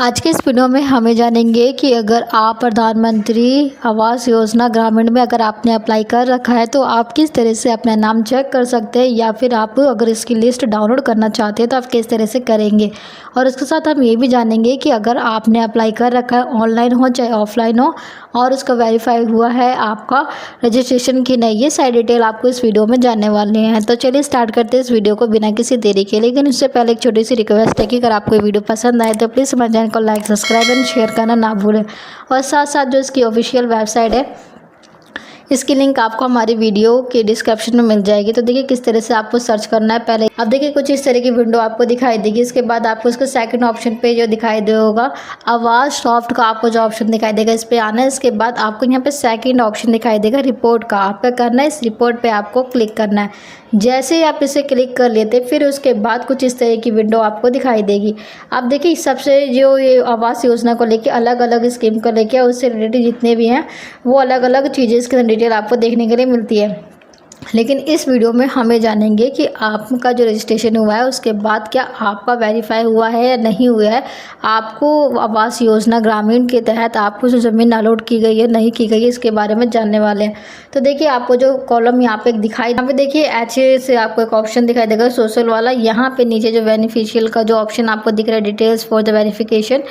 आज के इस वीडियो में हमें जानेंगे कि अगर आप प्रधानमंत्री आवास योजना ग्रामीण में अगर आपने अप्लाई कर रखा है तो आप किस तरह से अपना नाम चेक कर सकते हैं, या फिर आप अगर इसकी लिस्ट डाउनलोड करना चाहते हैं तो आप किस तरह से करेंगे। और इसके साथ हम ये भी जानेंगे कि अगर आपने अप्लाई कर रखा है, ऑनलाइन हो चाहे ऑफलाइन हो, और उसका वेरीफाई हुआ है आपका रजिस्ट्रेशन की नहीं, ये सारी डिटेल आपको इस वीडियो में जानने वाले हैं। तो चलिए स्टार्ट करते हैं इस वीडियो को बिना किसी देरी के। लेकिन उससे पहले एक छोटी सी रिक्वेस्ट है कि अगर आपको ये वीडियो पसंद आए तो प्लीज़ हमारे चैनल को लाइक, सब्सक्राइब एंड शेयर करना ना भूलें। और साथ साथ जो इसकी ऑफिशियल वेबसाइट है, इसकी लिंक आपको हमारी वीडियो के डिस्क्रिप्शन में मिल जाएगी। तो देखिए किस तरह से आपको सर्च करना है। पहले अब देखिए कुछ इस तरह की विंडो आपको दिखाई देगी। इसके बाद आपको इसका सेकंड ऑप्शन पे जो दिखाई दे होगा आवाज़ सॉफ्ट का, आपको जो ऑप्शन दिखाई देगा इस पर आना है। इसके बाद आपको यहाँ पे सेकंड ऑप्शन दिखाई देगा रिपोर्ट का, आपका करना है इस रिपोर्ट पे आपको क्लिक करना है। जैसे ही आप इसे क्लिक कर लेते फिर उसके बाद कुछ इस तरह की विंडो आपको दिखाई देगी। आप देखिए सबसे जो ये आवास योजना को लेके अलग अलग स्कीम को लेके उससे रिलेटेड जितने भी हैं वो अलग अलग चीज़ें इसके डिटेल आपको देखने के लिए मिलती है। लेकिन इस वीडियो में हमें जानेंगे कि आपका जो रजिस्ट्रेशन हुआ है उसके बाद क्या आपका वेरीफाई हुआ है या नहीं हुआ है। आपको आवास योजना ग्रामीण के तहत आपको जो ज़मीन अलॉट की गई है नहीं की गई है, इसके बारे में जानने वाले हैं। तो देखिए आपको जो कॉलम यहाँ पे दिखाई, यहाँ पे देखिए एचए से आपको एक ऑप्शन दिखाई देगा सोशल वाला। यहाँ पे नीचे जो बेनिफिशियल का जो ऑप्शन आपको दिख रहा है डिटेल्स फॉर द वेरिफिकेशन,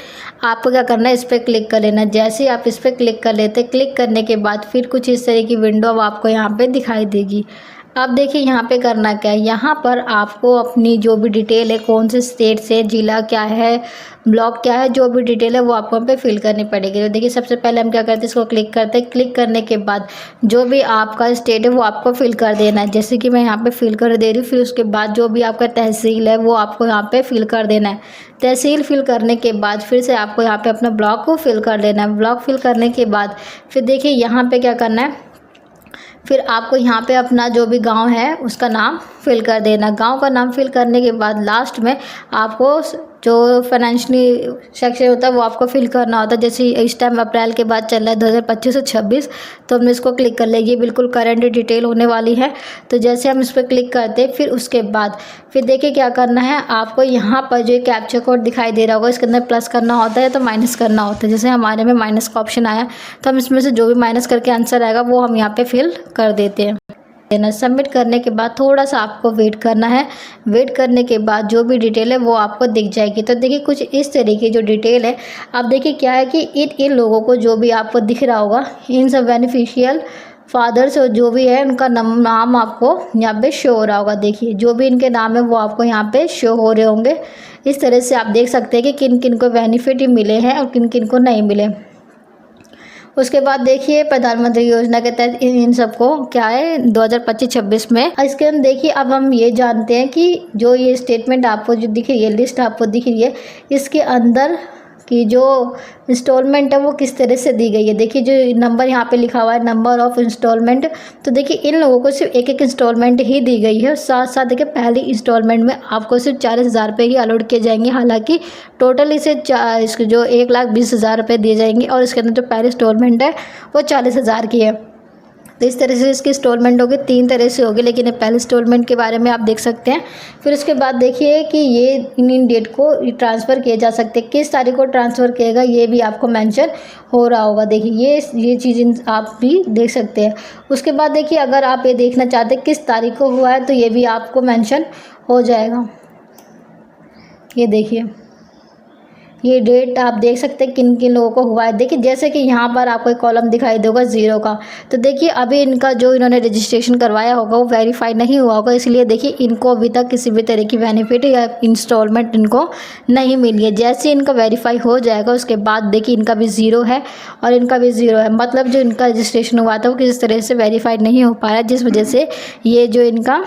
आपको क्या करना है इस पर क्लिक कर लेना है। जैसे ही आप इस पर क्लिक कर लेते क्लिक करने के बाद फिर कुछ इस तरह की विंडो आपको यहाँ पे दिखाई देगी। अब देखिए यहाँ पे करना क्या है, यहाँ पर आपको अपनी जो भी डिटेल है, कौन से स्टेट से, जिला क्या है, ब्लॉक क्या है, जो भी डिटेल है वो आपको यहाँ पे फिल करनी पड़ेगी। तो देखिए सबसे पहले हम क्या करते हैं, इसको क्लिक करते हैं। क्लिक करने के बाद जो भी आपका स्टेट है वो आपको फिल कर देना है। जैसे कि मैं यहाँ पे फिल कर दे रही हूँ। फिर उसके बाद जो भी आपका तहसील है वो आपको यहाँ पे फिल कर देना है। तहसील फिल करने के बाद फिर से आपको यहाँ पे अपना ब्लॉक को फिल कर देना है। ब्लॉक फिल करने के बाद फिर देखिए यहाँ पे क्या करना है, फिर आपको यहाँ पे अपना जो भी गांव है उसका नाम फिल कर देना। गांव का नाम फिल करने के बाद लास्ट में आपको जो फाइनेंशियली सेक्शन होता है वो आपको फिल करना होता है। जैसे इस टाइम अप्रैल के बाद चल रहा है 2025 से 26, तो हमने इसको क्लिक कर लिया। ये बिल्कुल करंट डिटेल होने वाली है। तो जैसे हम इस पर क्लिक करते हैं फिर उसके बाद फिर देखिए क्या करना है, आपको यहाँ पर जो कैप्चा कोड दिखाई दे रहा होगा इसके अंदर प्लस करना होता है तो माइनस करना होता है। जैसे हमारे में माइनस का ऑप्शन आया तो हम इसमें से जो भी माइनस करके आंसर आएगा वो हम यहाँ पे फिल कर देते हैं। सबमिट करने के बाद थोड़ा सा आपको वेट करना है। वेट करने के बाद जो भी डिटेल है वो आपको दिख जाएगी। तो देखिए कुछ इस तरीके जो डिटेल है, अब देखिए क्या है कि इन लोगों को जो भी आपको दिख रहा होगा, इन सब बेनिफिशियल फादर्स और जो भी है उनका नाम आपको यहाँ पे शो हो रहा होगा। देखिए जो भी इनके नाम है वो आपको यहाँ पे शो हो रहे होंगे। इस तरह से आप देख सकते हैं कि किन किन को बेनिफिट मिले हैं और किन किन को नहीं मिले। उसके बाद देखिए प्रधानमंत्री योजना के तहत इन सबको क्या है 2025-26 में। इसके अंदर देखिए अब हम ये जानते हैं कि जो ये स्टेटमेंट आपको जो दिख रही है, लिस्ट आपको दिख रही है, इसके अंदर की जो इंस्टॉलमेंट है वो किस तरह से दी गई है। देखिए जो नंबर यहाँ पे लिखा हुआ है नंबर ऑफ इंस्टॉलमेंट, तो देखिए इन लोगों को सिर्फ एक एक इंस्टॉलमेंट ही दी गई है। साथ साथ देखिए पहली इंस्टॉलमेंट में आपको सिर्फ 40,000 रुपये ही अलॉट किए जाएंगे। हालांकि टोटल इसे इसके जो 1,20,000 रुपये दिए जाएंगे और इसके अंदर जो पहली इंस्टॉलमेंट है वो 40,000 की है। तो इस तरह से इसकी इंस्टॉलमेंट होगी, 3 तरह से होगी, लेकिन ये पहले इंस्टॉलमेंट के बारे में आप देख सकते हैं। फिर उसके बाद देखिए कि ये इन डेट को ट्रांसफ़र किए जा सकते हैं, किस तारीख को ट्रांसफ़र किएगा ये भी आपको मेंशन हो रहा होगा। देखिए ये चीज़ आप भी देख सकते हैं। उसके बाद देखिए अगर आप ये देखना चाहते हैं किस तारीख को हुआ है तो ये भी आपको मेंशन हो जाएगा। ये देखिए ये डेट आप देख सकते हैं किन किन लोगों को हुआ है। देखिए जैसे कि यहाँ पर आपको एक कॉलम दिखाई देगा 0 का, तो देखिए अभी इनका जो इन्होंने रजिस्ट्रेशन करवाया होगा वो वेरीफाई नहीं हुआ होगा, इसलिए देखिए इनको अभी तक किसी भी तरह की बेनिफिट या इंस्टॉलमेंट इनको नहीं मिली है। जैसे इनका वेरीफाई हो जाएगा उसके बाद देखिए इनका भी 0 है और इनका भी 0 है, मतलब जो इनका रजिस्ट्रेशन हुआ था वो किसी तरह से वेरीफाइड नहीं हो पाया, जिस वजह से ये जो इनका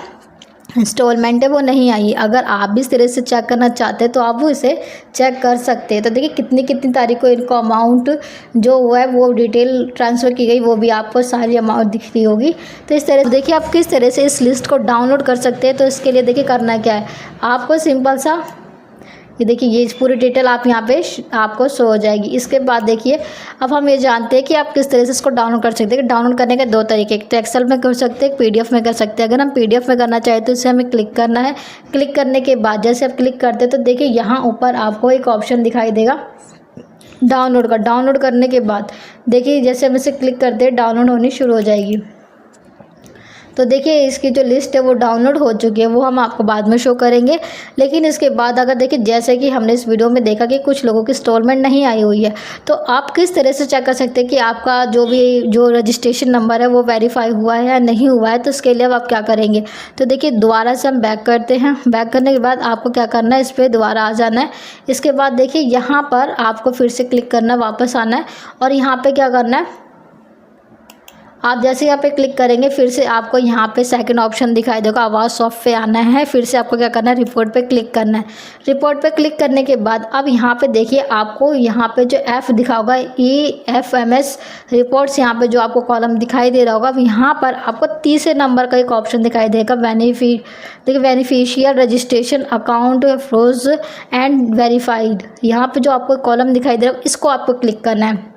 इंस्टॉलमेंट है वो नहीं आई। अगर आप भी इस तरह से चेक करना चाहते हैं तो आप वो इसे चेक कर सकते हैं। तो देखिए कितनी कितनी तारीख को इनको अमाउंट जो हुआ है वो डिटेल ट्रांसफ़र की गई वो भी आपको सारी अमाउंट दिख रही होगी। तो इस तरह से देखिए आप किस तरह से इस लिस्ट को डाउनलोड कर सकते हैं। तो इसके लिए देखिए करना क्या है, आपको सिंपल सा ये देखिए ये पूरी डिटेल आप यहाँ पे आपको शो हो जाएगी। इसके बाद देखिए अब हम ये जानते हैं कि आप किस तरह से इसको डाउनलोड कर सकते हैं। डाउनलोड करने के दो तरीके, एक तो एक्सेल में कर सकते हैं, एक पीडीएफ में कर सकते हैं। अगर हम पीडीएफ में करना चाहें तो इसे हमें क्लिक करना है। क्लिक करने के बाद जैसे आप क्लिक करते हैं तो देखिए यहाँ ऊपर आपको एक ऑप्शन दिखाई देगा डाउनलोड का। डाउनलोड करने के बाद देखिए जैसे हम इसे क्लिक करते हैं डाउनलोड होनी शुरू हो जाएगी। तो देखिए इसकी जो लिस्ट है वो डाउनलोड हो चुकी है, वो हम आपको बाद में शो करेंगे। लेकिन इसके बाद अगर देखिए जैसे कि हमने इस वीडियो में देखा कि कुछ लोगों की इंस्टॉलमेंट नहीं आई हुई है, तो आप किस तरह से चेक कर सकते हैं कि आपका जो रजिस्ट्रेशन नंबर है वो वेरीफाई हुआ है या नहीं हुआ है। तो इसके लिए अब आप क्या करेंगे, तो देखिए दोबारा से हम बैक करते हैं। बैक करने के बाद आपको क्या करना है, इस पर दोबारा आ जाना है। इसके बाद देखिए यहाँ पर आपको फिर से क्लिक करना, वापस आना है और यहाँ पर क्या करना है, आप जैसे यहाँ पे क्लिक करेंगे फिर से आपको यहाँ पे सेकंड ऑप्शन दिखाई देगा आवाज़ सॉफ्ट पे आना है। फिर से आपको क्या करना है, रिपोर्ट पे क्लिक करना है। रिपोर्ट पे क्लिक करने के बाद अब यहाँ पे देखिए आपको यहाँ पे जो एफ दिखा होगा EFMS रिपोर्ट्स, यहाँ पे जो आपको कॉलम दिखाई दे रहा होगा, अब यहाँ पर आपको तीसरे नंबर का एक ऑप्शन दिखाई देगा beneficial registration account frozen and verified. यहाँ पर जो आपको कॉलम दिखाई दे रहा है इसको आपको क्लिक करना है।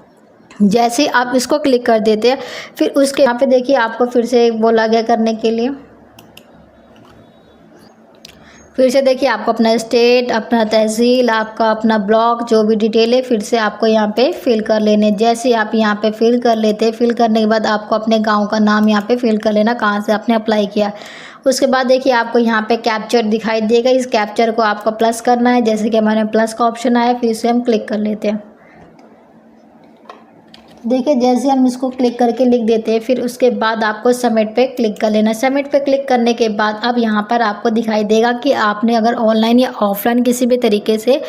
जैसे ही आप इसको क्लिक कर देते हैं फिर उसके यहाँ पे देखिए आपको फिर से बोला गया करने के लिए, फिर से देखिए आपको अपना स्टेट, अपना तहसील, आपका अपना ब्लॉक, जो भी डिटेल है फिर से आपको यहाँ पे फिल कर लेने। जैसे आप यहाँ पे फिल कर लेते हैं, फिल करने के बाद आपको अपने गांव का नाम यहाँ पे फिल कर लेना, कहाँ से आपने अप्लाई किया। उसके बाद देखिए आपको यहाँ पे कैप्चर दिखाई देगा, इस कैप्चर को आपको प्लस करना है। जैसे कि हमारे प्लस का ऑप्शन आया, फिर से हम क्लिक कर लेते हैं। देखिए जैसे हम इसको क्लिक करके लिख देते हैं, फिर उसके बाद आपको सबमिट पे क्लिक कर लेना। सबमिट पे क्लिक करने के बाद अब यहाँ पर आपको दिखाई देगा कि आपने अगर ऑनलाइन या ऑफलाइन किसी भी तरीके से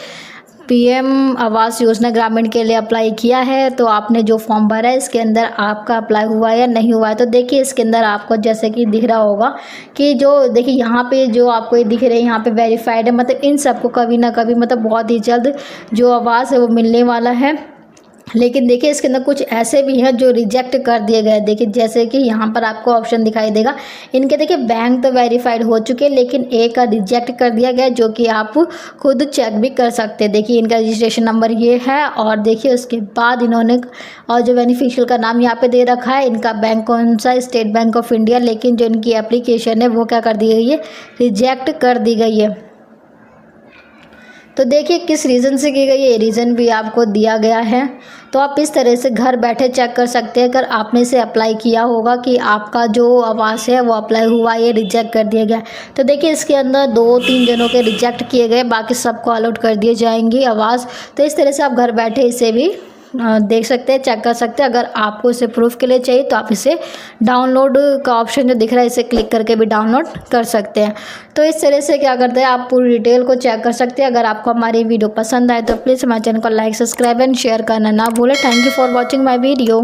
PM आवास योजना ग्रामीण के लिए अप्लाई किया है, तो आपने जो फॉर्म भरा है इसके अंदर आपका अप्लाई हुआ है या नहीं हुआ है। तो देखिए इसके अंदर आपको जैसे कि दिख रहा होगा कि जो देखिए यहाँ पे जो आपको ये दिख रहे हैं यहाँ पे वेरीफाइड है, मतलब इन सबको कभी ना कभी मतलब बहुत ही जल्द जो आवास है वो मिलने वाला है। लेकिन देखिए इसके अंदर कुछ ऐसे भी हैं जो रिजेक्ट कर दिए गए। देखिए जैसे कि यहाँ पर आपको ऑप्शन दिखाई देगा, इनके देखिए बैंक तो वेरीफाइड हो चुके हैं लेकिन एक का रिजेक्ट कर दिया गया, जो कि आप खुद चेक भी कर सकते हैं। देखिए इनका रजिस्ट्रेशन नंबर ये है और देखिए उसके बाद इन्होंने और जो बेनिफिशियल का नाम यहाँ पे दे रखा है, इनका बैंक कौन सा, स्टेट बैंक ऑफ इंडिया। लेकिन जो इनकी एप्लीकेशन है वो क्या कर दी गई है, रिजेक्ट कर दी गई है। तो देखिए किस रीज़न से की गई है, ये रीज़न भी आपको दिया गया है। तो आप इस तरह से घर बैठे चेक कर सकते हैं अगर आपने इसे अप्लाई किया होगा कि आपका जो आवास है वो अप्लाई हुआ, ये रिजेक्ट कर दिया गया। तो देखिए इसके अंदर 2-3 जनों के रिजेक्ट किए गए, बाकी सबको अलॉट कर दिए जाएंगे आवास। तो इस तरह से आप घर बैठे इसे भी देख सकते हैं, चेक कर सकते हैं। अगर आपको इसे प्रूफ के लिए चाहिए तो आप इसे डाउनलोड का ऑप्शन जो दिख रहा है इसे क्लिक करके भी डाउनलोड कर सकते हैं। तो इस तरह से क्या करते हैं, आप पूरी डिटेल को चेक कर सकते हैं। अगर आपको हमारी वीडियो पसंद आए तो प्लीज़ हमारे चैनल को लाइक, सब्सक्राइब एंड शेयर करना ना भूलें। Thank you for watching my video.